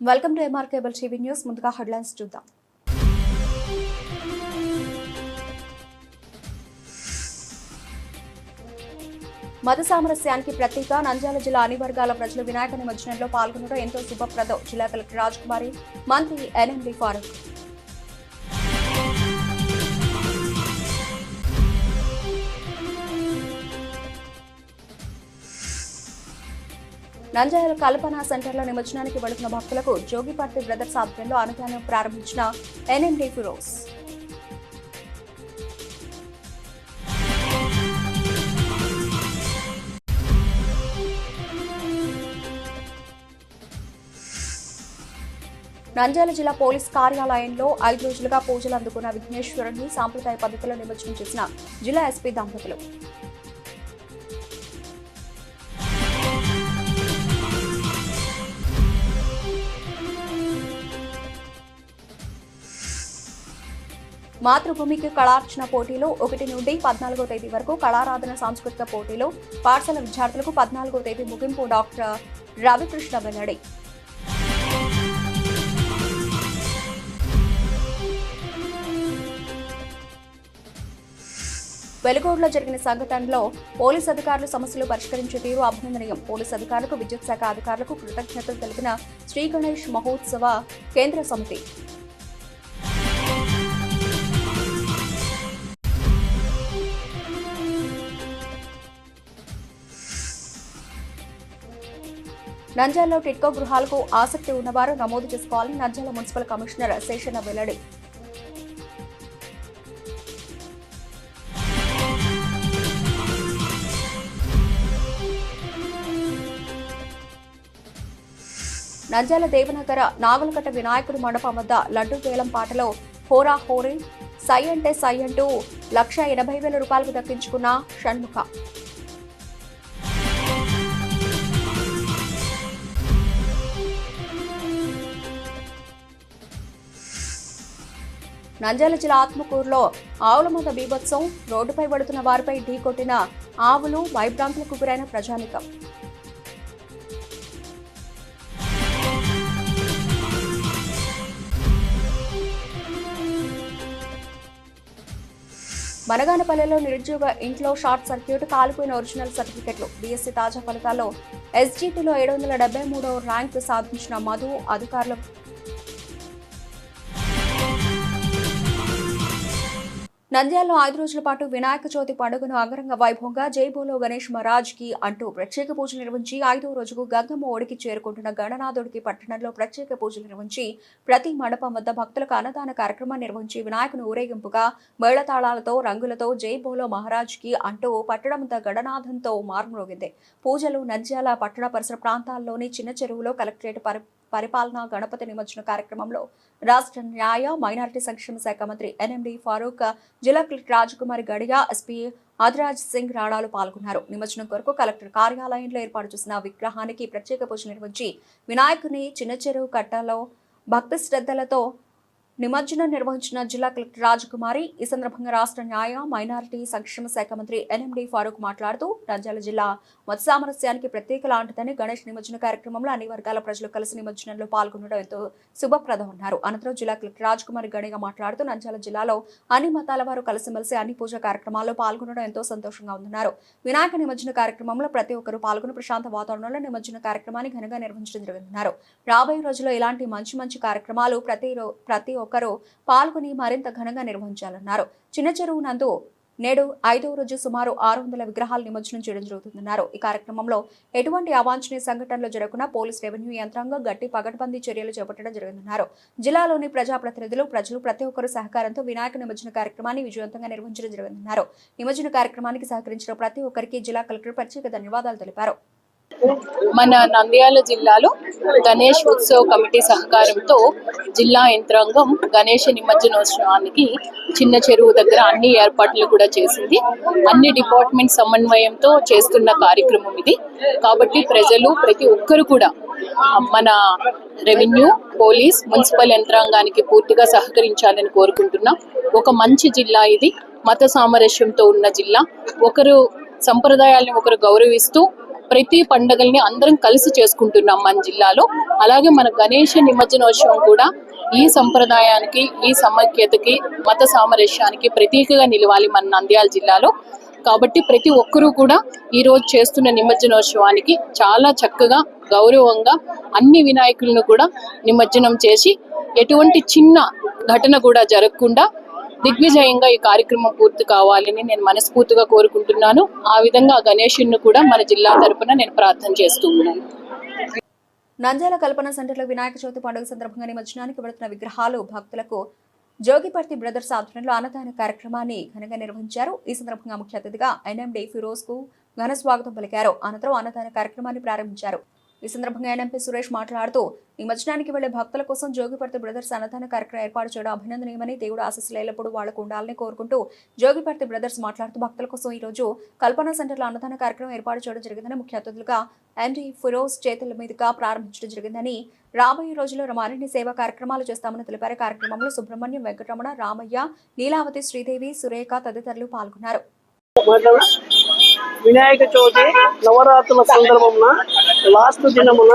Welcome to MR cable TV news. ముందుగా headlines చూద్దాం. మత సామరస్యానికి ప్రతీక నంద్యాల జిల్లా అన్ని వర్గాల ప్రజలు వినాయక నిమజ్జనంలో పాల్గొనడం ఎంతో శుభప్రదం. జిల్లా కలెక్టర్ రాజకుమారి, మంత్రి ఎన్ఎండి ఫారూక్. నంద్యాల కల్పన సెంటర్లో నిమజ్జనానికి వెళుతున్న భక్తులకు జోగిపర్తి బ్రదర్స్ ఆధ్వర్యంలో అన్నదానం ప్రారంభించిన ఎన్ఎండి ఫిరోజ్. నంద్యాల జిల్లా పోలీస్ కార్యాలయంలో 5 రోజులుగా పూజలు అందుకున్న విఘ్నేశ్వరుని సాంప్రదాయ పద్ధతిలో నిమజ్జనం చేసిన జిల్లా ఎస్పీ దంపతులు. మాతృభూమికి కళార్చన పోటీలో 1 నుండి 14వ తేదీ వరకు కళారాధన సాంస్కృతిక పోటీలో పాఠశాల విద్యార్థులకు 14వ తేదీ ముగింపు. డాక్టర్ రవికృష్ణ వెల్లడి. వెలుగోడులో జరిగిన సంఘటనలో పోలీసు అధికారులు సమస్యలు పరిష్కరించే తీరు అభినందనీయం. పోలీసు అధికారులకు, విద్యుత్ శాఖ అధికారులకు కృతజ్ఞతలు తెలిపిన శ్రీ గణేష్ మహోత్సవ కేంద్ర సమితి. నంద్యాలలో టిట్కో గృహాలకు ఆసక్తి ఉన్నవారు నమోదు చేసుకోవాలని నంద్యాల మున్సిపల్ కమిషనర్ శేషన్న వెల్లడి. నంద్యాల దేవనగర నాగులకట్ట వినాయకుడి మండపం వద్ద లడ్డు వేలం పాటలో హోరాహోరీ సై అంటే సై అంటూ 1,80,000 రూపాయలకు దక్కించుకున్న షణ్ముఖ. నంద్యాల జిల్లా ఆత్మకూరులో ఆవుల మంద బీభత్సం. రోడ్డుపై పడుతున్న వారిపై ఢీకొట్టిన ఆవులు, భయభ్రాంతులకు గురైన ప్రజానికం. మనగానపల్లెలో నిరుద్యోగ ఇంట్లో షార్ట్ సర్క్యూట్, కాలిపోయిన ఒరిజినల్ సర్టిఫికెట్లు. బీఎస్సీ తాజా ఫలితాల్లో ఎస్జీటీలో 773వ ర్యాంకు సాధించిన మధు. అధికారులు నంద్యాలలో 5 రోజుల పాటు వినాయక చవితి పండుగను అంగరంగ వైభవంగా జై బోలో గణేష్ మహారాజ్ కి అంటూ ప్రత్యేక పూజలు నిర్వహించి 5వ రోజుకు గంగమ్మ ఒడికి చేరుకుంటున్న గణనాథుడికి పట్టణంలో ప్రత్యేక పూజలు నిర్వహించి ప్రతి మండపం వద్ద భక్తులకు అన్నదాన కార్యక్రమాన్ని నిర్వహించి వినాయకుని ఊరేగింపుగా మేళతాళాలతో, రంగులతో జై బోలో మహారాజ్ కి అంటూ పట్టణమంతా గణనాథంతో మార్మోగింది. పూజలు నంద్యాల పట్టణ పరిసర ప్రాంతాల్లోని చిన్న చెరువులో కలెక్టరేట్ పరిపాలన గణపతి నిమజ్జన కార్యక్రమంలో రాష్ట్ర న్యాయ, మైనారిటీ సంక్షేమ శాఖ మంత్రి ఎన్ఎండి ఫారూక్, జిల్లా కలెక్టర్ రాజకుమారి గడియా, ఎస్పీ ఆదిరాజ్ సింగ్ రాణాలు పాల్గొన్నారు. నిమజ్జనం కొరకు కలెక్టర్ కార్యాలయంలో ఏర్పాటు చేసిన విగ్రహానికి ప్రత్యేక పూజలు నిర్వహించి వినాయకుని చిన్న చెరువు కట్టలో భక్తి శ్రద్ధలతో నిమజ్జనం నిర్వహించిన జిల్లా కలెక్టర్ రాజకుమారి. ఈ సందర్భంగా రాష్ట్ర న్యాయ, మైనారిటీ సంక్షేమ శాఖ మంత్రి ఎన్ఎండి ఫారూక్ మాట్లాడుతూ నంద్యాల జిల్లా మత సామరస్యానికి ప్రత్యేక లాంటిదని గణేష్ నిమజ్జన కార్యక్రమంలో అన్ని వర్గాల ప్రజలు కలిసి నిమజ్జనంలో పాల్గొనడం ఎంతో శుభప్రదం అన్నారు. అనంతరం జిల్లా కలెక్టర్ రాజకుమారి గడిగా మాట్లాడుతూ నంద్యాల జిల్లాలో అన్ని మతాల వారు కలిసిమెలిసి అన్ని పూజా కార్యక్రమాల్లో పాల్గొనడం ఎంతో సంతోషంగా ఉందన్నారు. వినాయక నిమజ్జన కార్యక్రమంలో ప్రతి ఒక్కరూ పాల్గొని ప్రశాంత వాతావరణంలో నిమజ్జన కార్యక్రమాన్ని ఘనంగా నిర్వహించడం జరిగిందన్నారు. రాబోయే రోజుల్లో ఇలాంటి మంచి కార్యక్రమాలు ప్రతి ఒక్కరూ పాల్గొని మరింత ఘనంగా నిర్వహించాలన్నారు. చిన్న చెరువు నందు నేడు 5వ రోజు సుమారు 600 విగ్రహాలు నిమజ్జనం చేయడం జరుగుతుందన్నారు. ఈ కార్యక్రమంలో ఎటువంటి అవాంఛనీయ సంఘటనలు జరగకుండా పోలీస్, రెవెన్యూ యంత్రాంగం గట్టి పగడ్బందీ చర్యలు చేపట్టడం జరిగిందన్నారు. జిల్లాలోని ప్రజాప్రతినిధులు, ప్రజలు ప్రతి ఒక్కరు సహకారంతో వినాయక నిమజ్జన కార్యక్రమాన్ని విజయవంతంగా నిర్వహించడం జరిగిందన్నారు. నిమజ్జన కార్యక్రమానికి సహకరించిన ప్రతి ఒక్కరికి జిల్లా కలెక్టర్ ప్రత్యేక ధన్యవాదాలు తెలిపారు. మన నంద్యాల జిల్లాలో గణేష్ ఉత్సవ్ కమిటీ సహకారంతో జిల్లా యంత్రాంగం గణేష నిమజ్జనోత్సవానికి చిన్న చెరువు దగ్గర అన్ని ఏర్పాట్లు కూడా చేసింది. అన్ని డిపార్ట్మెంట్ సమన్వయంతో చేస్తున్న కార్యక్రమం ఇది. కాబట్టి ప్రజలు ప్రతి ఒక్కరు కూడా మన రెవెన్యూ, పోలీస్, మున్సిపల్ యంత్రాంగానికి పూర్తిగా సహకరించాలని కోరుకుంటున్నాం. ఒక మంచి జిల్లా ఇది, మత సామరస్యంతో ఉన్న జిల్లా. ఒకరు సంప్రదాయాలను ఒకరు గౌరవిస్తూ ప్రతి పండుగల్ని అందరం కలిసి చేసుకుంటున్నాం మన జిల్లాలో. అలాగే మన గణేష నిమజ్జనోత్సవం కూడా ఈ సంప్రదాయానికి, ఈ సమైక్యతకి, మత సామరస్యానికి ప్రతీకగా నిలవాలి మన నంద్యాల జిల్లాలో. కాబట్టి ప్రతి ఒక్కరూ కూడా ఈ రోజు చేస్తున్న నిమజ్జనోత్సవానికి చాలా చక్కగా గౌరవంగా అన్ని వినాయకులను కూడా నిమజ్జనం చేసి ఎటువంటి చిన్న ఘటన కూడా జరగకుండా దిగ్విజయంగా ఈ కార్యక్రమం పూర్తి కావాలని నేను మనస్ఫూర్తిగా కోరుకుంటున్నాను. ఆ విధంగా గణేశుని కూడా మన జిల్లా తరపున నేను ప్రార్థన చేస్తూ ఉన్నాను. నంద్యాల కల్పన సెంటర్లో వినాయక చవితి పండుగ సందర్భంగా నిమజ్జనానికి వెళుతున్న విగ్రహాలు భక్తులకు జోగిపర్తి బ్రదర్స్ ఆధ్వర్యంలో అన్నదాన కార్యక్రమాన్ని ఘనంగా నిర్వహించారు. ఈ సందర్భంగా ముఖ్య అతిథిగా ఎన్ఎండి ఫిరోజ్ కు ఘన స్వాగతం పలికారు. అనంతరం అన్నదాన కార్యక్రమాన్ని ప్రారంభించారు. ఈ సందర్భంగా ఎన్ఎంపీ సురేష్ మాట్లాడుతూ నిమజ్జనానికి వెళ్లే భక్తుల కోసం జోగిపర్తి బ్రదర్స్ అన్నదాన కార్యక్రమం ఏర్పాటు చేయడం అభినందనీయమని, దేవుడు ఆశీస్సులు ఎల్లప్పుడూ వాళ్లకు ఉండాలని కోరుకుంటూ జోగిపర్తి బ్రదర్స్ మాట్లాడుతూ భక్తుల కోసం ఈ రోజు కల్పన సెంటర్లో అన్నదాన కార్యక్రమం ఏర్పాటు చేయడం జరిగిందని, ముఖ్య అతిథులుగా ఎండి ఫిరోజ్ చేతుల మీదుగా ప్రారంభించడం జరిగిందని, రాబోయే రోజుల్లో మరిన్ని సేవా కార్యక్రమాలు చేస్తామని తెలిపారు. కార్యక్రమంలో సుబ్రహ్మణ్యం, వెంకటరమణ, రామయ్య, లీలావతి, శ్రీదేవి, సురేఖ తదితరులు పాల్గొన్నారు. వినాయక చవితి నవరాత్రుల సందర్భమున లాస్ట్ దినమున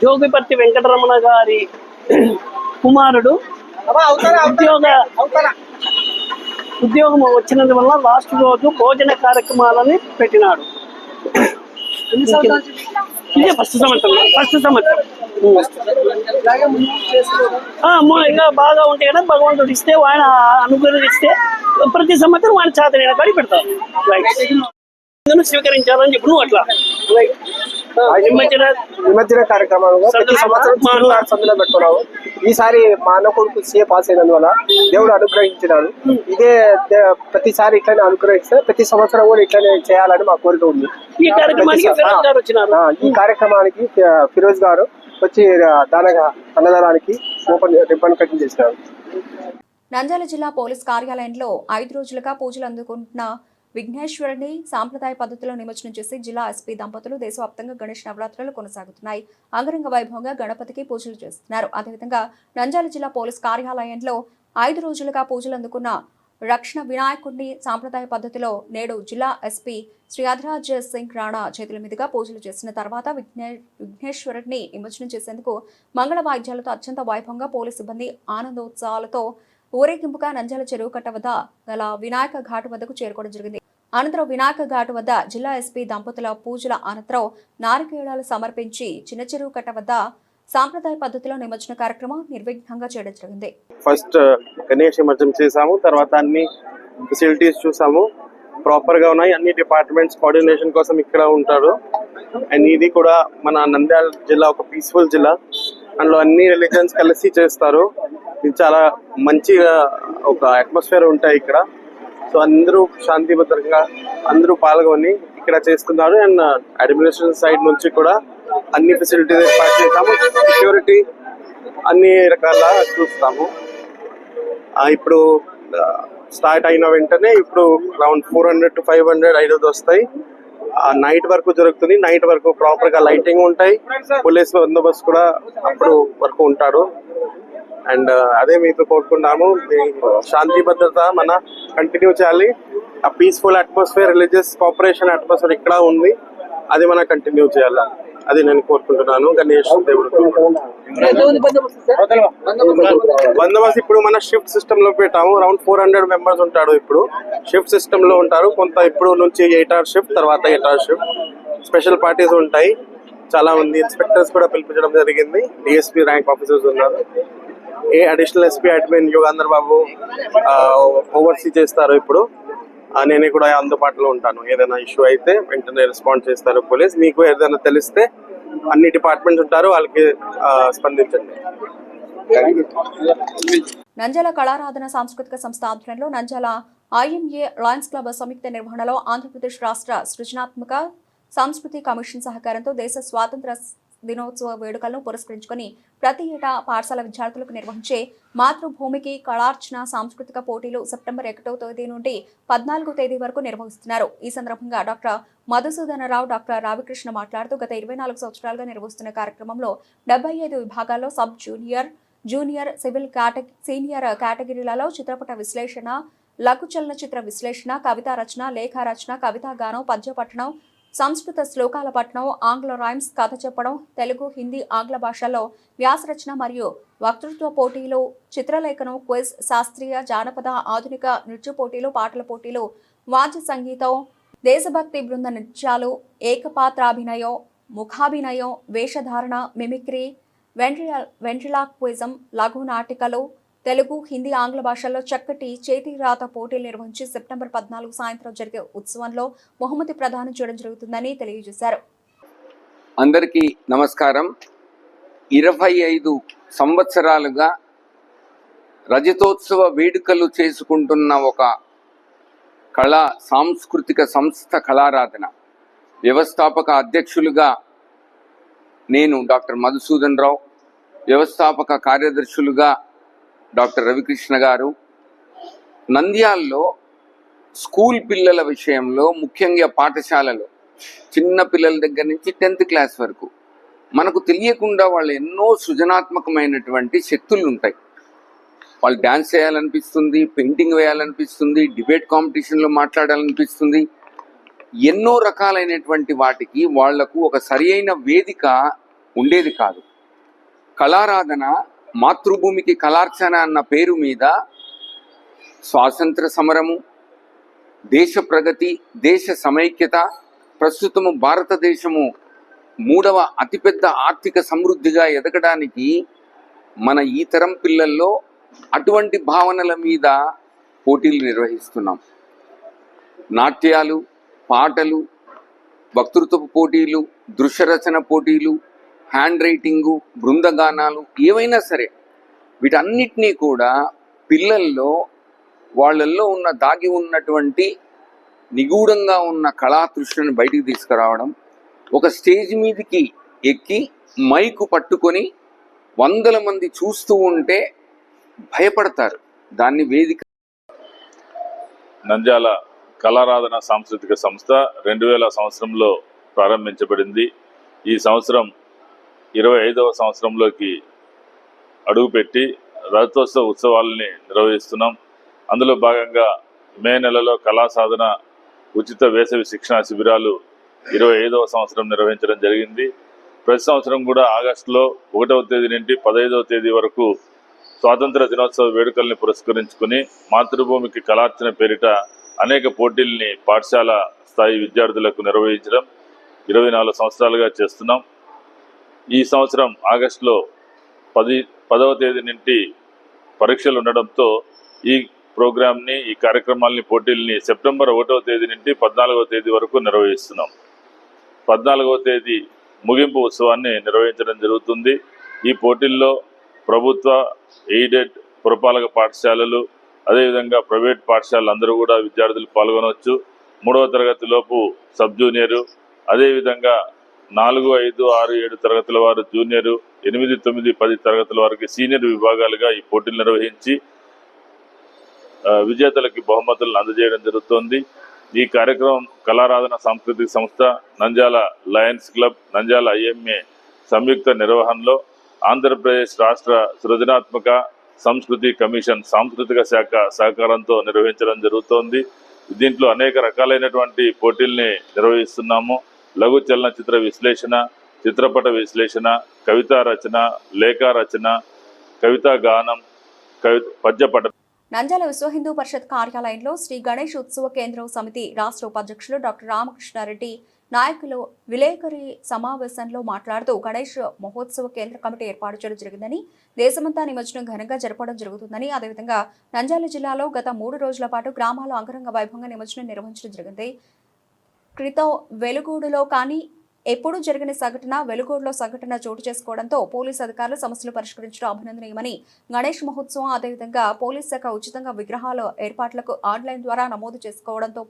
జోగిపర్తి వెంకటరమణ గారి కుమారుడు ఉద్యోగం వచ్చినందు వల్ల లాస్ట్ రోజు భోజన కార్యక్రమాలని పెట్టినాడు. ఇదే ఫస్ట్ సంవత్సరం ఇంకా బాగా ఉంటే కదా భగవంతుడు ఇస్తే ఆయన అనుగ్రహిస్తే ప్రతి సంవత్సరం ఆయన చేతనైన కాడి పెడతారు. స్వీకరించాలని చెప్పి నువ్వు అట్లా నిమజ్జన కార్యక్రమంలో ప్రతి సంవత్సరం సందులో పెట్టుకున్నావు. ఈసారి మా అన్న కొడుకు సీఏ పాస్ అయినందువల్ల దేవుడు అనుగ్రహించినాడు. ఇదే ప్రతిసారి ఇట్లనే అనుగ్రహిస్తే ప్రతి సంవత్సరం కూడా ఇట్లనే చేయాలని మా కోరిక ఉంది. ఈ కార్యక్రమానికి ఫిరోజ్ గారు వచ్చి అన్నదానానికి ఓపెన్ రిబ్బన్ కటింగ్ చేసినారు. నంద్యాల జిల్లా పోలీస్ కార్యాలయంలో 5 రోజులుగా పూజలు అందుకుంటున్న విఘ్నేశ్వరుని సాంప్రదాయ పద్ధతిలో నిమజ్జనం చేసి జిల్లా ఎస్పీ దంపతులు దేశవ్యాప్తంగా గణేష్ నవరాత్రులు కొనసాగుతున్నాయి. అంగరంగ వైభవంగా గణపతికి పూజలు చేస్తున్నారు. అదేవిధంగా నంద్యాల జిల్లా పోలీస్ కార్యాలయంలో 5 రోజులుగా పూజలు అందుకున్న రక్షణ వినాయకుడిని సాంప్రదాయ పద్ధతిలో నేడు జిల్లా ఎస్పీ శ్రీ అధిరాజ్ సింగ్ రాణా చేతుల మీదుగా పూజలు చేసిన తర్వాత విఘ్నేశ్వరుడిని నిమజ్జనం చేసేందుకు మంగళ వాయిద్యాలతో అత్యంత వైభవంగా పోలీసు సిబ్బంది ఆనందోత్సాహాలతో ఊరేగింపుగా నంద్యాల చెరువు కట్ట వద్ద గల వినాయక ఘాటు వద్దకు చేరుకోవడం జరిగింది. అనంతరం వినాయక ఘాటు వద్ద జిల్లా ఎస్పీ దంపతుల పూజల అనంతరం నారికేళాలు సమర్పించి చిన్న చెరువు కట్ట వద్ద సాంప్రదాయ పద్ధతిలో నిమజ్జన కార్యక్రమం నిర్విఘ్నంగా చేయడం జరిగింది. ఫస్ట్ గణేష్ నిమజ్జనం చేసాము, తర్వాత అన్ని ఫెసిలిటీస్ చూసాము, ప్రాపర్ గా ఉన్నాయి. అన్ని డిపార్ట్మెంట్స్ కోఆర్డినేషన్ కోసం ఇక్కడ ఉంటారు. అండ్ ఇది కూడా మన నంద్యాల జిల్లా ఒక పీస్ఫుల్ జిల్లా, అందులో అన్ని రిలీజన్స్ కలిసి చేస్తారు. ఇది చాలా మంచిగా ఒక అట్మాస్ఫియర్ ఉంటాయి ఇక్కడ. సో అందరూ శాంతి భద్రంగా అందరూ పాల్గొని ఇక్కడ చేస్తున్నారు. అండ్ అడ్మినిస్ట్రేషన్ సైడ్ నుంచి కూడా అన్ని ఫెసిలిటీస్ ఏర్పాటు చేస్తాము, సెక్యూరిటీ అన్ని రకాల చూస్తాము. ఇప్పుడు స్టార్ట్ అయిన వెంటనే ఇప్పుడు అరౌండ్ 400 to 500 ఐడల్స్ వస్తాయి. నైట్ వరకు జరుగుతుంది. నైట్ వరకు ప్రాపర్ గా లైటింగ్ ఉంటాయి, పోలీస్ బందోబస్తు కూడా అప్పుడు వరకు ఉంటాడు. అండ్ అదే మీతో కోరుకున్నాము, శాంతి భద్రత మన కంటిన్యూ చేయాలి. ఆ peaceful atmosphere, religious cooperation atmosphere ఇక్కడ ఉంది, అది మనం కంటిన్యూ చేయాలి. అది నేను కోరుకుంటున్నాను. గణేష్ దేవుడు బందోబస్తు ఇప్పుడు మన షిఫ్ట్ సిస్టమ్ లో పెట్టాము. అరౌండ్ 400 మెంబర్స్ ఉంటాడు. ఇప్పుడు షిఫ్ట్ సిస్టమ్ లో ఉంటారు. కొంత ఇప్పుడు నుంచి 8 hour షిఫ్ట్, తర్వాత 8 hour షిఫ్ట్. స్పెషల్ పార్టీస్ ఉంటాయి, చాలా మంది ఇన్స్పెక్టర్స్ కూడా పిలిపించడం జరిగింది. డిఎస్పీ ర్యాంక్ ఆఫీసర్స్ ఉన్నారు. అడిషనల్ ఎస్పీ అడ్మిన్ యుగాంధర్ బాబు ఓవర్సీ చేస్తారు. ఇప్పుడు నేనే కూడా అందుబాటులో ఉంటాను. ఏదైనా ఇష్యూ అయితే వెంటనే రెస్పాండ్ చేస్తారు పోలీస్. మీకు ఏదైనా తెలిస్తే అన్ని డిపార్ట్మెంట్స్ ఉంటారు, వాళ్ళకి స్పందించండి. నంద్యాల కళారాధన సాంస్కృతిక సంస్థ ఆధ్వర్యంలో నంద్యాల ఐఎంఏ లయన్స్ క్లబ్ సంయుక్త నిర్వహణలో ఆంధ్రప్రదేశ్ రాష్ట్ర సృజనాత్మక సంస్కృతి కమిషన్ సహకారంతో దేశ స్వాతంత్ర దినోత్సవ వేడుకలను పురస్కరించుకుని ప్రతి ఏటా పాఠశాల విద్యార్థులకు నిర్వహించే మాతృభూమికి కళార్చన సాంస్కృతిక పోటీలు సెప్టెంబర్ 1వ తేదీ నుండి 14వ తేదీ వరకు నిర్వహిస్తున్నారు. ఈ సందర్భంగా డాక్టర్ మధుసూదనరావు, డాక్టర్ రావికృష్ణ మాట్లాడుతూ గత 24 సంవత్సరాలుగా నిర్వహిస్తున్న కార్యక్రమంలో 75 విభాగాల్లో sub junior, junior, civil senior కేటగిరీలలో చిత్రపట విశ్లేషణ, లఘు చలనచిత్ర విశ్లేషణ, కవితా రచన, లేఖ రచన, కవితా గానం, పద్య పఠనం, సంస్కృత శ్లోకాల పఠనం, ఆంగ్ల రైమ్స్, కథ చెప్పడం, తెలుగు, హిందీ, ఆంగ్ల భాషల్లో వ్యాసరచన మరియు వక్తృత్వ పోటీలు, చిత్రలేఖనం, క్విజ్, శాస్త్రీయ, జానపద, ఆధునిక నృత్య పోటీలు, పాటల పోటీలు, వాద్య సంగీతం, దేశభక్తి బృంద నృత్యాలు, ఏకపాత్రాభినయం, ముఖాభినయం, వేషధారణ, మిమిక్రీ, వెంట్రిలాక్విజం, లఘు నాటికలు, తెలుగు, హిందీ, ఆంగ్ల భాషల్లో చక్కటి చేతిరాత పోటీలు నిర్వహించి సెప్టెంబర్ 14 సాయంత్రం జరిగే ఉత్సవంలో బహుమతి ప్రదానం చేయడం జరుగుతుందని తెలియజేశారు. అందరికీ నమస్కారం. 25 సంవత్సరాలుగా రజతోత్సవ వేడుకలు చేసుకుంటున్న ఒక సాంస్కృతిక సంస్థ కళారాధన వ్యవస్థాపక అధ్యక్షులుగా నేను డాక్టర్ మధుసూదన్ రావు, వ్యవస్థాపక కార్యదర్శులుగా డాక్టర్ రవికృష్ణ గారు. నంద్యాలలో స్కూల్ పిల్లల విషయంలో, ముఖ్యంగా పాఠశాలలో చిన్న పిల్లల దగ్గర నుంచి 10th క్లాస్ వరకు మనకు తెలియకుండా వాళ్ళు ఎన్నో సృజనాత్మకమైనటువంటి శక్తులు ఉంటాయి. వాళ్ళు డ్యాన్స్ చేయాలనిపిస్తుంది, పెయింటింగ్ వేయాలనిపిస్తుంది, డిబేట్ కాంపిటీషన్లో మాట్లాడాలనిపిస్తుంది. ఎన్నో రకాలైనటువంటి వాటికి వాళ్లకు ఒక సరి అయిన వేదిక ఉండేది కాదు. కళారాధన మాతృభూమికి కళార్చన అన్న పేరు మీద స్వాతంత్ర సమరము, దేశ ప్రగతి, దేశ సమైక్యత, ప్రస్తుతము భారతదేశము 3వ అతిపెద్ద ఆర్థిక సమృద్ధిగా ఎదగడానికి మన ఈ తరం పిల్లల్లో అటువంటి భావనల మీద పోటీలు నిర్వహిస్తున్నాం. నాట్యాలు, పాటలు, వక్తృత్వ పోటీలు, దృశ్యరచన పోటీలు, హ్యాండ్ రైటింగు, బృందగానాలు, ఏవైనా సరే వీటన్నిటినీ కూడా పిల్లల్లో వాళ్ళల్లో ఉన్న దాగి ఉన్నటువంటి నిగూఢంగా ఉన్న కళాతృష్ణను బయటికి తీసుకురావడం, ఒక స్టేజ్ మీదకి ఎక్కి మైకు పట్టుకొని 100 మంది చూస్తూ ఉంటే భయపడతారు. దాన్ని వేదిక. నంద్యాల కళారాధన సాంస్కృతిక సంస్థ 2000 సంవత్సరంలో ప్రారంభించబడింది. ఈ సంవత్సరం 25వ సంవత్సరంలోకి అడుగుపెట్టి రజతోత్సవ ఉత్సవాలని నిర్వహిస్తున్నాం. అందులో భాగంగా మే నెలలో కళా సాధన ఉచిత వేసవి శిక్షణ శిబిరాలు 25వ సంవత్సరం నిర్వహించడం జరిగింది. ప్రతి సంవత్సరం కూడా ఆగస్టులో 1వ తేదీ నుండి 15వ తేదీ వరకు స్వాతంత్ర దినోత్సవ వేడుకల్ని పురస్కరించుకుని మాతృభూమికి కళార్చన పేరిట అనేక పోటీల్ని పాఠశాల స్థాయి విద్యార్థులకు నిర్వహించడం 24 సంవత్సరాలుగా చేస్తున్నాం. ఈ సంవత్సరం ఆగస్టులో 10వ తేదీ నుండి పరీక్షలు ఉండడంతో ఈ ప్రోగ్రామ్ని, ఈ కార్యక్రమాలని, పోటీల్ని సెప్టెంబర్ 1వ తేదీ నుండి 14వ తేదీ వరకు నిర్వహిస్తున్నాం. 14వ తేదీ ముగింపు ఉత్సవాన్ని నిర్వహించడం జరుగుతుంది. ఈ పోటీల్లో ప్రభుత్వ, ఎయిడెడ్, పురపాలక పాఠశాలలు, అదేవిధంగా ప్రైవేట్ పాఠశాలలు అందరూ కూడా విద్యార్థులు పాల్గొనవచ్చు. 3వ తరగతి లోపు సబ్ జూనియరు, అదేవిధంగా 4, 5, 6, 7 తరగతుల వారు జూనియరు, 8, 9, 10 తరగతుల వారికి సీనియర్ విభాగాలుగా ఈ పోటీలు నిర్వహించి విజేతలకి బహుమతులను అందజేయడం జరుగుతోంది. ఈ కార్యక్రమం కళారాధన సాంస్కృతిక సంస్థ, Nandyal Lions club, Nandyal IMA సంయుక్త నిర్వహణలో ఆంధ్రప్రదేశ్ రాష్ట్ర సృజనాత్మక సంస్కృతి కమిషన్ సాంస్కృతిక శాఖ సహకారంతో నిర్వహించడం జరుగుతోంది. దీంట్లో అనేక రకాలైనటువంటి పోటీల్ని నిర్వహిస్తున్నాము. లఘు చలనచిత్ర విశ్లేషణ, చిత్రపట విశ్లేషణ, కవితా రచన, లేఖా రచన, కవితా గానం, పద్యపట. నంద్యాల విశ్వ హిందూ పరిషత్ కార్యాలయంలో శ్రీ గణేష్ ఉత్సవ కేంద్రం సమితి రాష్ట్ర ఉపాధ్యక్షులు డాక్టర్ రామకృష్ణారెడ్డి నాయకులు విలేకరి సమావేశంలో మాట్లాడుతూ గణేష్ మహోత్సవ కేంద్ర కమిటీ ఏర్పాటు చేయడం జరిగిందని, దేశమంతా నిమజ్జనం ఘనంగా జరపడం జరుగుతుందని, అదేవిధంగా నంద్యాల జిల్లాలో గత 3 రోజుల పాటు గ్రామాల్లో అంగరంగ వైభవంగా నిమజ్జనం నిర్వహించడం జరిగింది. క్రితం వెలుగోడులో కానీ ఎప్పుడు జరిగిన సంఘటన వెలుగోడులో సంఘటన చోటు చేసుకోవడంతో పోలీసు అధికారులు సమస్యలు పరిష్కరించడం అభినందనీయమని, గణేష్ మహోత్సవం అదేవిధంగా పోలీస్ శాఖ ఉచితంగా విగ్రహాల ఏర్పాట్లకు ఆన్లైన్ ద్వారా నమోదు చేసుకోవడంతో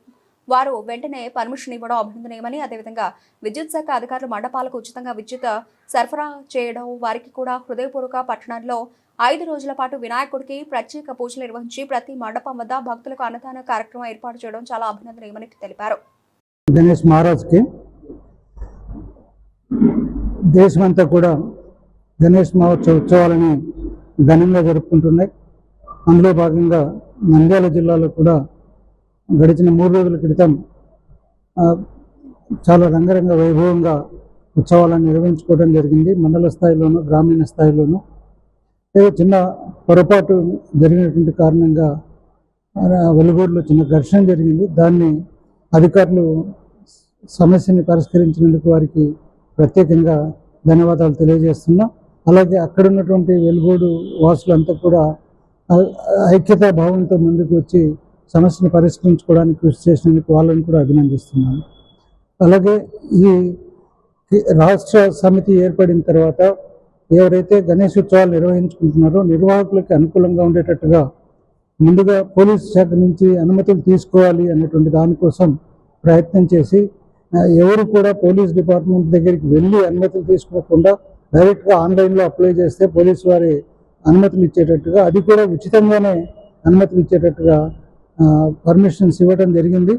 వారు వెంటనే పర్మిషన్ ఇవ్వడం అభినందనీయమని, అదేవిధంగా విద్యుత్ శాఖ అధికారులు మండపాలకు ఉచితంగా విద్యుత్ సరఫరా చేయడం వారికి కూడా హృదయపూర్వక. పట్టణంలో 5 రోజుల పాటు వినాయకుడికి ప్రత్యేక పూజలు నిర్వహించి ప్రతి మండపం వద్ద భక్తులకు అన్నదాన కార్యక్రమం ఏర్పాటు చేయడం చాలా అభినందనీయమని తెలిపారు. గణేష్ మహారాజ్కి దేశమంతా కూడా గణేష్ మహోత్సవ ఉత్సవాలని ఘనంగా జరుపుకుంటున్నాయి. అందులో భాగంగా నంద్యాల జిల్లాలో కూడా గడిచిన 3 రోజుల క్రితం చాలా రంగరంగ వైభవంగా ఉత్సవాలను నిర్వహించుకోవడం జరిగింది. మండల స్థాయిలోను గ్రామీణ స్థాయిలోను. ఏదో చిన్న పొరపాటు జరిగినటువంటి కారణంగా వెలుగూరులో చిన్న ఘర్షణ జరిగింది. దాన్ని అధికారులు సమస్యని పరిష్కరించినందుకు వారికి ప్రత్యేకంగా ధన్యవాదాలు తెలియజేస్తున్నాం. అలాగే అక్కడ ఉన్నటువంటి వెలుగోడు వాసులంతా కూడా ఐక్యతా భావంతో ముందుకు వచ్చి సమస్యను పరిష్కరించుకోవడానికి కృషి చేసినందుకు వాళ్ళని కూడా అభినందిస్తున్నాను. అలాగే ఈ రాష్ట్ర సమితి ఏర్పడిన తర్వాత ఎవరైతే గణేష్ ఉత్సవాలు నిర్వహించుకుంటున్నారో నిర్వాహకులకి అనుకూలంగా ఉండేటట్టుగా ముందుగా పోలీసు శాఖ నుంచి అనుమతులు తీసుకోవాలి అన్నటువంటి దానికోసం ప్రయత్నం చేసి ఎవరు కూడా పోలీస్ డిపార్ట్మెంట్ దగ్గరికి వెళ్ళి అనుమతులు తీసుకోకుండా డైరెక్ట్గా ఆన్లైన్లో అప్లై చేస్తే పోలీసు వారి అనుమతులు ఇచ్చేటట్టుగా, అది కూడా ఉచితంగానే అనుమతులు ఇచ్చేటట్టుగా పర్మిషన్స్ ఇవ్వడం జరిగింది.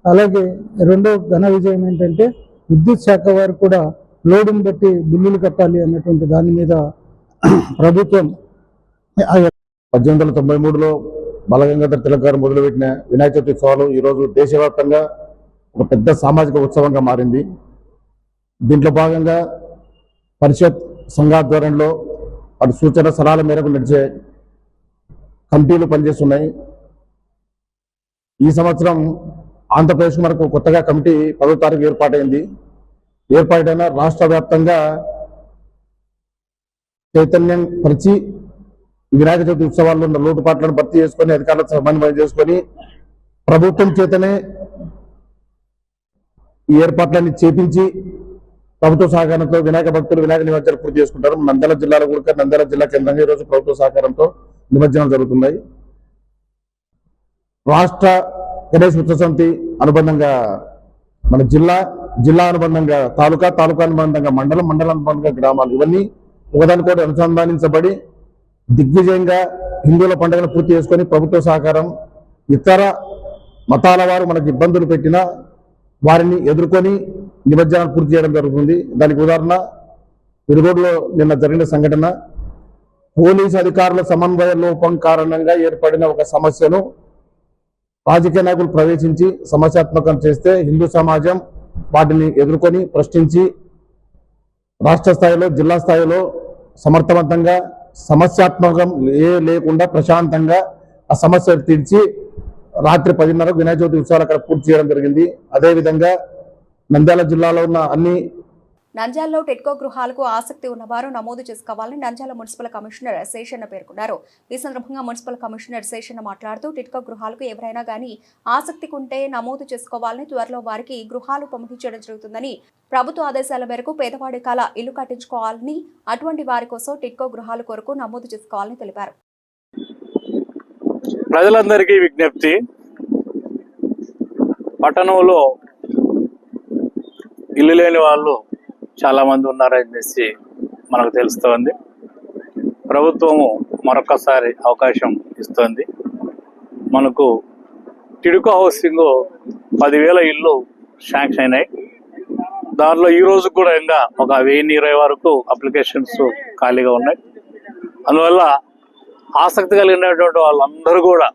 అలాగే రెండో ఘన విజయం ఏంటంటే విద్యుత్ శాఖ వారు కూడా లోడుని బట్టి బిల్లులు కట్టాలి అన్నటువంటి దాని మీద ప్రభుత్వం 1893లో బాలగంగాధర తిలక్ గారు మొదలుపెట్టిన వినాయక చవితి ఉత్సవాలు ఈరోజు దేశవ్యాప్తంగా ఒక పెద్ద సామాజిక ఉత్సవంగా మారింది. దీంట్లో భాగంగా పరిషత్ సంఘాధ్వర్యంలో అటు సూచన సలహాల మేరకు నడిచే కమిటీలు పనిచేస్తున్నాయి. ఈ సంవత్సరం ఆంధ్రప్రదేశ్ మనకు కొత్తగా కమిటీ 10వ తారీఖు ఏర్పాటైంది. ఏర్పాటైన రాష్ట్ర వ్యాప్తంగా చైతన్యం పరిచి వినాయక చవితి ఉత్సవాల్లో ఉన్న లోటుపాట్లను భర్తీ చేసుకొని అధికారులకు సమన్వయం చేసుకొని ప్రభుత్వం చేతనే ఈ ఏర్పాట్లన్నీ చేపించి ప్రభుత్వ సహకారంతో వినాయక భక్తులు వినాయక నిమజ్జనం పూర్తి చేసుకుంటారు. నంద్యాల జిల్లాలో కూడా నంద్యాల జిల్లా కేంద్రంగా ఈరోజు ప్రభుత్వ సహకారంతో నిమజ్జనం జరుగుతున్నాయి. రాష్ట్ర గణేష్ ఉత్సవ సమితి అనుబంధంగా మన జిల్లా అనుబంధంగా తాలూకా అనుబంధంగా మండలం అనుబంధంగా గ్రామాలు ఇవన్నీ ఒకదానికోటి అనుసంధానించబడి దిగ్విజయంగా హిందువుల పండుగను పూర్తి చేసుకొని ప్రభుత్వ సహకారం ఇతర మతాల వారు మనకు ఇబ్బందులు పెట్టినా వారిని ఎదుర్కొని నిమజ్జనాలు పూర్తి చేయడం జరుగుతుంది. దానికి ఉదాహరణ వెలుగోడులో నిన్న జరిగిన సంఘటన. పోలీసు అధికారుల సమన్వయ లోపం కారణంగా ఏర్పడిన ఒక సమస్యను రాజకీయ నాయకులు ప్రవేశించి సమస్యాత్మకం చేస్తే హిందూ సమాజం వాటిని ఎదుర్కొని ప్రశ్నించి రాష్ట్ర స్థాయిలో జిల్లా స్థాయిలో సమర్థవంతంగా సమస్యాత్మకం లేకుండా ప్రశాంతంగా ఆ సమస్యలు తీర్చి రాత్రి 10:30కు వినాయక చవితి ఉత్సవాలు అక్కడ పూర్తి చేయడం జరిగింది. అదేవిధంగా నంద్యాల జిల్లాలో ఉన్న అన్ని నంద్యాలలో టిడ్కో గృహాలకు ఆసక్తి ఉన్నవారు నమోదు చేసుకోవాలని నంద్యాల మున్సిపల్ కమిషనర్ శేషన్న పేర్కొన్నారు. ఈ సందర్భంగా మున్సిపల్ కమిషనర్ శేషన్న మాట్లాడుతూ టిడ్కో గృహాలకు ఎవరైనా గానీ ఆసక్తి ఉంటే నమోదు చేసుకోవాలని, త్వరలో వారికి గృహాలు పంపిణీ చేయడం జరుగుతుందని, ప్రభుత్వ ఆదేశాల మేరకు పేదవాడి కల ఇల్లు కట్టించుకోవాలని, అటువంటి వారి కోసం టిడ్కో గృహాల కొరకు నమోదు చేసుకోవాలని తెలిపారు. ప్రజలందరికీ విజ్ఞప్తి, పట్టణంలో ఇల్లు లేని వాళ్ళు చాలా మంది ఉన్నారనేసి మనకు తెలుస్తోంది. ప్రభుత్వము మరొకసారి అవకాశం ఇస్తుంది. మనకు టిడ్కో హౌసింగ్ 10,000 ఇళ్ళు శాంక్షన్ అయినాయి. దానిలో ఈ రోజు కూడా ఇంకా ఒక 1020 వరకు అప్లికేషన్స్ ఖాళీగా ఉన్నాయి. అందువల్ల ఆసక్తి కలిగినటువంటి వాళ్ళందరూ కూడా,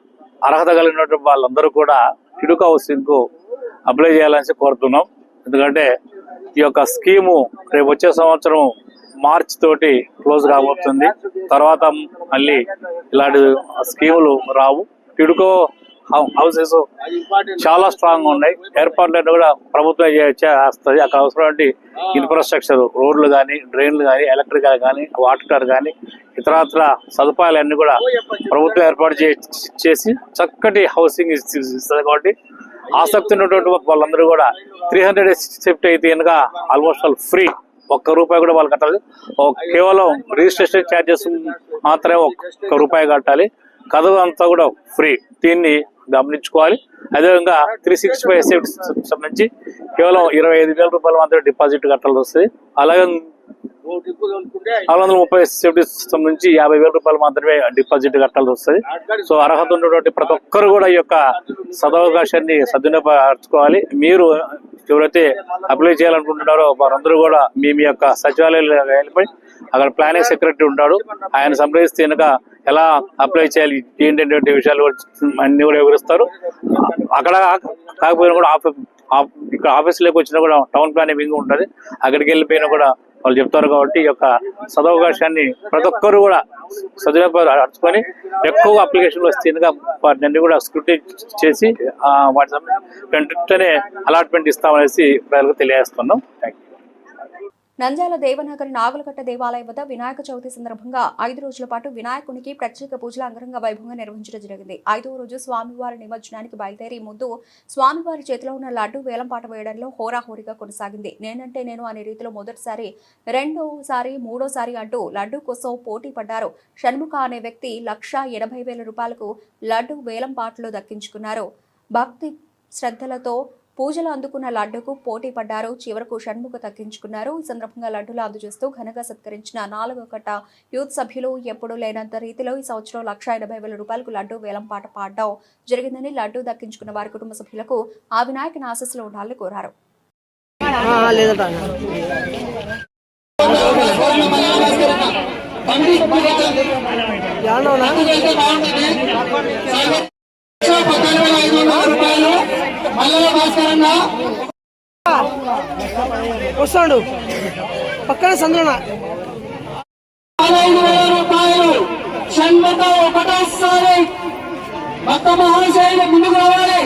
అర్హత కలిగినటువంటి వాళ్ళందరూ కూడా టిడ్కో హౌసింగ్ అప్లై చేయాలని కోరుతున్నాం. ఎందుకంటే ఈ యొక్క స్కీము రేపు వచ్చే సంవత్సరం మార్చి తోటి క్లోజ్ కాబోతుంది. తర్వాత మళ్ళీ ఇలాంటి స్కీములు రావు. టిడ్కో హౌసెస్ చాలా స్ట్రాంగ్ ఉన్నాయి. ఏర్పాట్లన్నీ కూడా ప్రభుత్వం చేస్తుంది. అక్కడ అవసరమైన ఇన్ఫ్రాస్ట్రక్చర్, రోడ్లు కానీ, డ్రైన్లు కానీ, ఎలక్ట్రికల్ కానీ, వాటర్ కానీ, ఇతరత్ర సదుపాయాలన్నీ కూడా ప్రభుత్వం ఏర్పాటు చేసి చక్కటి హౌసింగ్ ఇస్తుంది. కాబట్టి ఆసక్తి ఉన్నటువంటి వాళ్ళందరూ కూడా 300 షిఫ్ట్ అయితే కనుక ఆల్మోస్ట్ ఆల్ ఫ్రీ, ₹1 కూడా వాళ్ళు కట్టాలి. కేవలం రిజిస్ట్రేషన్ ఛార్జెస్ మాత్రమే ₹1 కట్టాలి. కథ అంతా కూడా ఫ్రీ. దీన్ని గమనించుకోవాలి. అదేవిధంగా 365 సేఫ్టీ సంబంధించి కేవలం ₹25,000 మాత్రమే డిపాజిట్ కట్టాల్సి వస్తుంది. అలాగే 430 సేఫ్టీ సంబంధించి ₹50,000 మాత్రమే డిపాజిట్ కట్టాల్సి వస్తుంది. సో అర్హత ఉన్నటువంటి ప్రతి ఒక్కరు కూడా ఈ యొక్క సదవకాశాన్ని సద్వినియోగపరచుకోవాలి. మీరు ఎవరైతే అప్లై చేయాలనుకుంటున్నారో వారందరూ కూడా మీ యొక్క సచివాలయాలు వెళ్ళిపోయి అక్కడ ప్లానింగ్ సెక్రటరీ ఉంటాడు, ఆయన సంప్రదిస్తే కనుక ఎలా అప్లై చేయాలి ఏంటంటే విషయాలు అన్ని కూడా వివరిస్తారు. అక్కడ కాకపోయినా కూడా ఇక్కడ ఆఫీస్లోకి వచ్చినా కూడా టౌన్ ప్లానింగ్ వింగ్ ఉంటుంది, అక్కడికి వెళ్ళిపోయినా కూడా వాళ్ళు చెప్తారు. కాబట్టి ఈ యొక్క సదవకాశాన్ని ప్రతి ఒక్కరు కూడా సదుపాయాలు ఎక్కువ అప్లికేషన్లు వస్తుందిగా వాటిని కూడా స్క్రూటినీ చేసి వాటి వెంటనే అలాట్మెంట్ ఇస్తామనేసి ప్రజలకు తెలియజేస్తున్నాం. Thank you. నంద్యాల దేవనగర్ నాగులకట్ట దేవాలయం వద్ద వినాయక చవితి సందర్భంగా 5 రోజుల పాటు వినాయకునికి ప్రత్యేక పూజలు అంగరంగ వైభవంగా నిర్వహించడం జరిగింది. 5వ రోజు స్వామివారి నిమజ్జనానికి బయలుదేరి ముందు స్వామివారి చేతిలో ఉన్న లడ్డు వేలంపాట వేయడంలో హోరాహోరీగా కొనసాగింది. నేనంటే నేను అనే రీతిలో మొదటిసారి, రెండోసారి, మూడోసారి అంటూ లడ్డు కోసం పోటీ పడ్డారు. షణ్ముఖ అనే వ్యక్తి 1,80,000 రూపాయలకు లడ్డు వేలంపాటలో దక్కించుకున్నారు. భక్తి శ్రద్ధలతో పూజలు అందుకున్న లడ్డుకు పోటీ పడ్డారు. చివరకు షణ్ముఖ దక్కించుకున్నారు. ఈ సందర్భంగా లడ్డులు అందజేస్తూ ఘనంగా సత్కరించిన 4వ కట్ట యూత్ సభ్యులు ఎప్పుడూ లేనంత రీతిలో ఈ సంవత్సరం 1,80,000 రూపాయలకు లడ్డు వేలంపాట పాడడం జరిగిందని లడ్డు దక్కించుకున్న వారి కుటుంబ సభ్యులకు ఆ వినాయకుని ఆశీస్సులు ఉండాలని కోరారు. వస్తాడు పక్కన సంద్రన 15,000 రూపాయలు షణ్ముఖ ఒకటోసారి భక్త మహాశయులు ముందుకు రావాలి.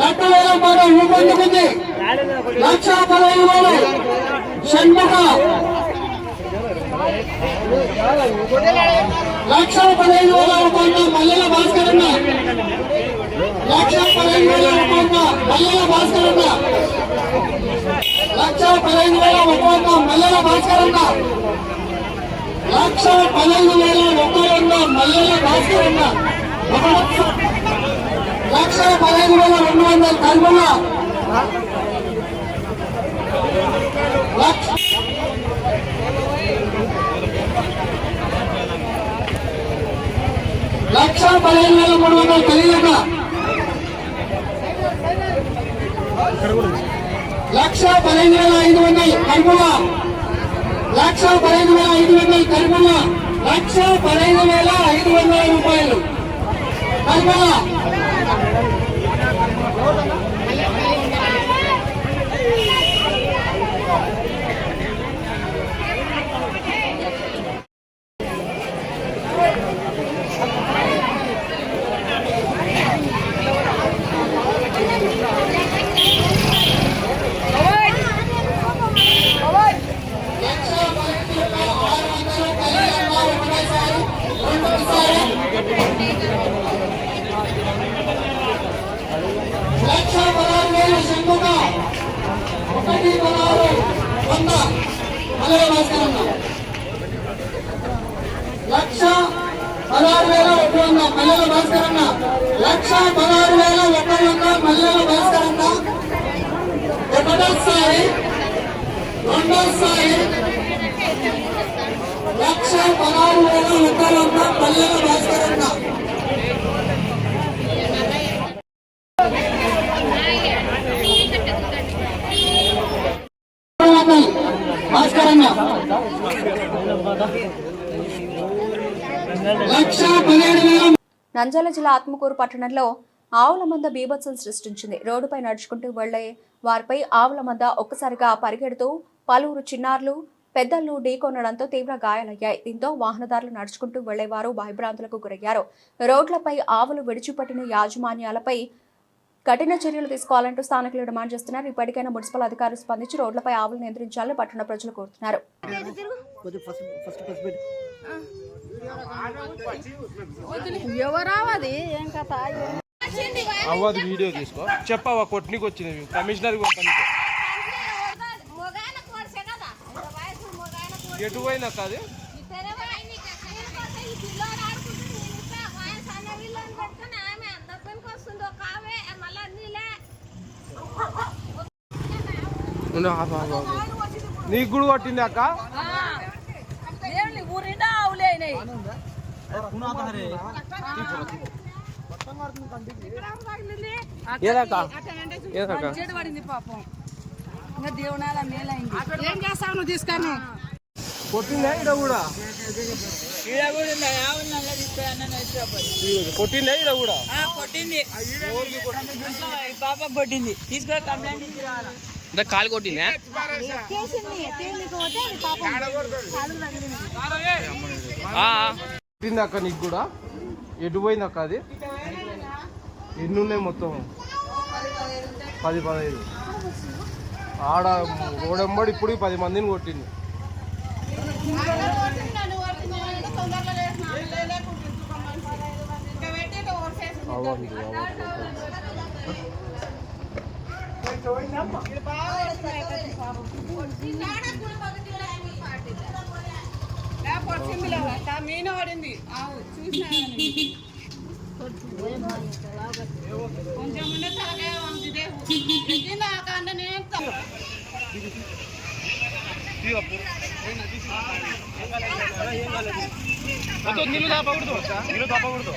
లడ్డు వేలం పాట ఊపందుకుంది. 1,15,000 షణ్ముఖ 1,15,000 రూపాయలు మల్లెల భాస్కరన్న 1,15,000 రూపాయలు మల్లెల భాస్కరన్న 1,15,000 రూపాయలు మల్లెల భాస్కరన్న 1,15,000 రూపాయలు మల్లెల భాస్కరన్న 1,15,200 కల్పన 1,15,300 కలిగిన 1,15,500 కల్పన 1,15,500 కల్పన 1,15,500 రూపాయలు కల్పన 1,16,000 షణ్ముఖ 1,16,100 మల్లెల భాస్కరన్న 1,16,100 మల్లెల భాస్కరన్న 1,16,100 మల్లెల భాస్కరన్న ఒకటోసారి రెండోసారి 1,16,100 మల్లెల భాస్కరన్న భాస్కరన్న 1,17,000. నంద్యాల జిల్లా ఆత్మకూరు పట్టణంలో ఆవుల మంద బీభత్సం సృష్టించింది. రోడ్డుపై నడుచుకుంటూ వెళ్లే వారిపై ఆవుల మంద ఒక్కసారిగా పరిగెడుతూ పలువురు చిన్నారులు పెద్దలను ఢీకొనడంతో తీవ్ర గాయాలయ్యాయి. దీంతో వాహనదారులు నడుచుకుంటూ వెళ్లేవారు భయభ్రాంతులకు గురయ్యారు. రోడ్లపై ఆవులు విడిచిపెట్టిన యాజమాన్యాలపై కఠిన చర్యలు తీసుకోవాలంటూ స్థానికులు డిమాండ్ చేస్తున్నారు. ఇప్పటికైనా మున్సిపల్ అధికారులు స్పందించి రోడ్లపై ఆవులు నియంత్రించాలని పట్టణ ప్రజలు కోరుతున్నారు. వీడియో తీసుకో చెప్పవా కొట్టినకి వచ్చినవి కమిషనర్ ఎటు పోయినా కాదు నీకు కూడా కొట్టింది అక్క ఏం చేస్తావు నువ్వు తీసుకొని కొట్టిందా ఇక్కడ కూడా కొట్టిండే ఈడ కూడా కొట్టింది పాప కొట్టింది తీసుకుని కంప్లైంట్ ఇచ్చి రావాలా అంటే కాలు కొట్టిందా కొట్టింది అక్క నీకు కూడా ఎటు పోయింది అక్క అది ఎన్ని ఉన్నాయి మొత్తం 10-15 ఆడ రోడెంబడి ఇప్పుడు 10 మందిని కొట్టింది మీన పడింది కొంచెం ఉండే తలకాయ నాకంటే నీళ్ళు తాపకూడదు నీళ్ళు తాపకూడదు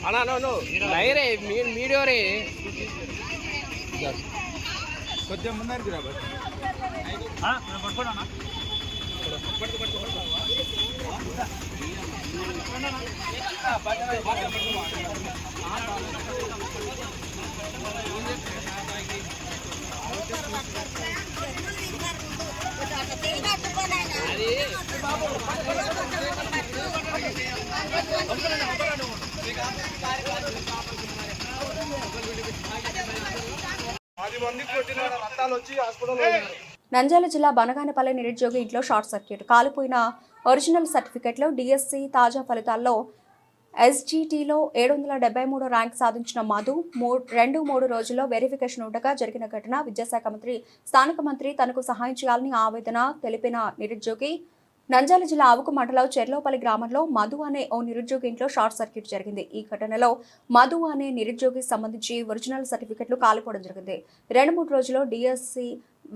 అన్నా నైరే మీడియో రే కొద్దిగా ముందరికి రా పట్టుకోనా నంద్యాల జిల్లా బనగానపల్లి నిరుద్యోగి ఇంట్లో షార్ట్ సర్క్యూట్ కాలిపోయిన ఒరిజినల్ సర్టిఫికెట్లో డిఎస్సి తాజా ఫలితాల్లో ఎస్జిటిలో 773 ర్యాంక్ సాధించిన మధు 2-3 రోజుల్లో వెరిఫికేషన్ ఉండగా జరిగిన ఘటన. విద్యాశాఖ మంత్రి స్థానిక మంత్రి తనకు సహాయం చేయాలని ఆవేదన తెలిపిన నిరుద్యోగి నంద్యాల జిల్లా ఆవుకు మండలం చెర్లోపల్లి గ్రామంలో మధు అనే ఓ నిరుద్యోగి ఇంట్లో షార్ట్ సర్క్యూట్ జరిగింది. ఈ ఘటనలో మధు అనే నిరుద్యోగికి సంబంధించి ఒరిజినల్ సర్టిఫికెట్లు కాలిపోవడం జరిగింది. 2-3 రోజుల్లో డిఎస్సి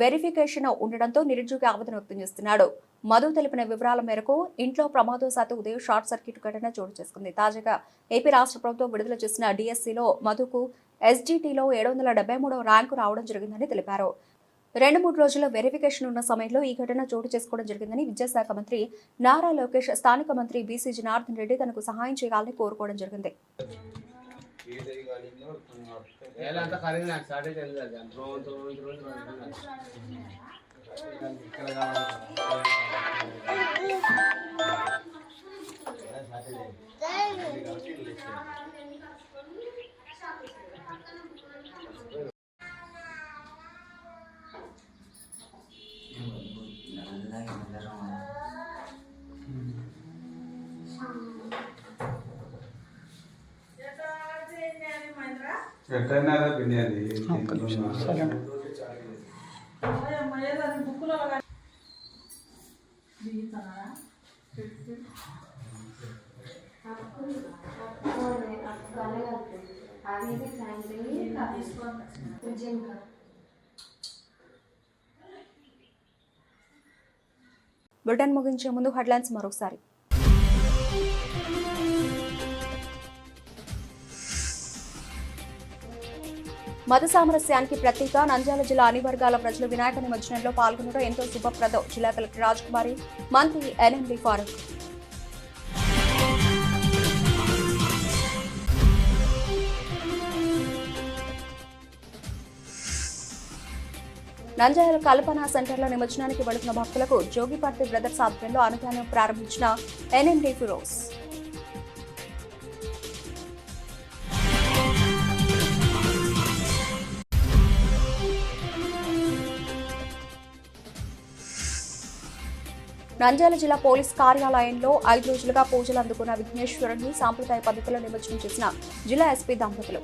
వెరిఫికేషన్ ఉండడంతో నిరుద్యోగి ఆవేదన వ్యక్తం చేస్తున్నాడు. మధు తెలిపిన వివరాల మేరకు ఇంట్లో ప్రమాదవశాత్తు ఉదయం షార్ట్ సర్క్యూట్ ఘటన చోటు చేసుకుంది. తాజాగా ఏపీ రాష్ట్ర ప్రభుత్వం విడుదల చేసిన డిఎస్సిలో మధుకు ఎస్జిటిలో 773 ర్యాంకు రావడం జరిగిందని తెలిపారు. 2-3 రోజుల వెరిఫికేషన్ ఉన్న సమయంలో ఈ ఘటన చోటు చేసుకోవడం జరిగిందని విద్యాశాఖ మంత్రి నారా లోకేష్ స్థానిక మంత్రి బీసీ జనార్దన్ రెడ్డి తనకు సహాయం చేయాలని కోరుకోవడం జరిగింది. బులెటిన్ ముగించే ముందు హెడ్లైన్స్ మరోసారి. మత సామరస్యానికి ప్రతీక నంద్యాల జిల్లా అన్ని వర్గాల ప్రజలు వినాయక నిమజ్జనంలో పాల్గొనడం ఎంతో శుభప్రదం. జిల్లా కలెక్టర్ రాజ్కుమారి, మంత్రి ఎన్ఎండి ఫారూక్. నంద్యాల కల్పన సెంటర్లో నిమజ్జనానికి వెళుతున్న భక్తులకు జోగిపర్తి బ్రదర్స్ ఆధ్వర్యంలో అన్నదానం ప్రారంభించిన ఎన్ఎండి ఫిరోజ్. నంద్యాల జిల్లా పోలీస్ కార్యాలయంలో 5 రోజులుగా పూజలు అందుకున్న విఘ్నేశ్వరుని సాంప్రదాయ పద్ధతిలో నిమజ్జనం చేసిన జిల్లా ఎస్పీ దంపతులు.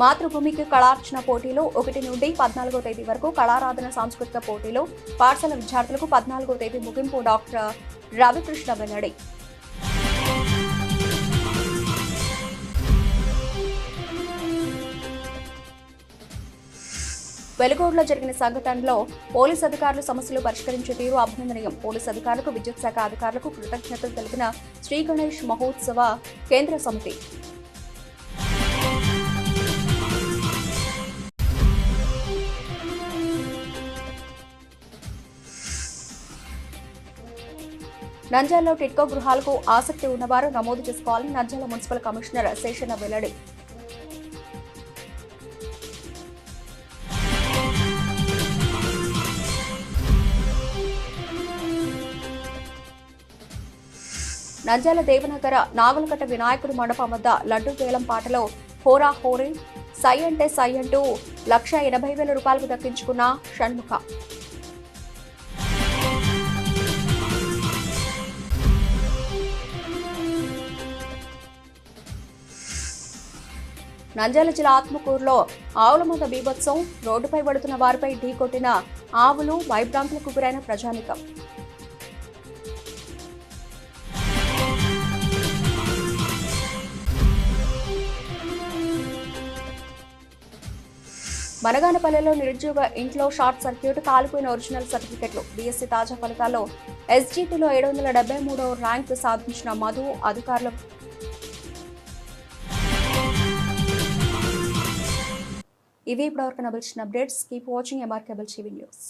మాతృభూమికి కళార్చన పోటీలు 1 నుండి 14వ తేదీ వరకు, కళారాధన సాంస్కృతిక పోటీలు పాఠశాల విద్యార్థులకు 14వ తేదీ ముగింపు. డాక్టర్ రవికృష్ణ వెల్లడి. వెలుగోడులో జరిగిన సంఘటనలో పోలీసు అధికారులు సమస్యలు పరిష్కరించే తీరు అభినందనీయం. పోలీసు అధికారులకు, విద్యుత్ శాఖ అధికారులకు కృతజ్ఞతలు తెలిపిన శ్రీ గణేష్ మహోత్సవ కేంద్ర సమితి. నంద్యాలలో టిడ్కో గృహాలకు ఆసక్తి ఉన్నవారు నమోదు చేసుకోవాలని నంద్యాల మున్సిపల్ కమిషనర్ శేషన్న వెల్లడి. నంద్యాల దేవనగర నాగులకట్ట వినాయకుడి మండపం వద్ద లడ్డు వేలం పాటలో హోరాహోరీ సై అంటే సై అంటూ 1,80,000 రూపాయలకు దక్కించుకున్న షణ్ముఖ. నంద్యాల జిల్లా ఆత్మకూరులో ఆవుల మంద బీభత్సం. రోడ్డుపై పడుతున్న వారిపై ఢీకొట్టిన ఆవులు, వైభ్రాంతులకు గురైన ప్రజానికం. మనగానపల్లెలో నిరుద్యోగ ఇంట్లో షార్ట్ సర్క్యూట్, కాలిపోయిన ఒరిజినల్ సర్టిఫికెట్లు. బీఎస్సీ తాజా ఫలితాల్లో ఎస్జీటీలో 773వ ర్యాంకు సాధించిన మధు అధికారులు. ఇవి ఇప్పటివరకు నబిల్చిన updates. Keep watching MR cable TV news.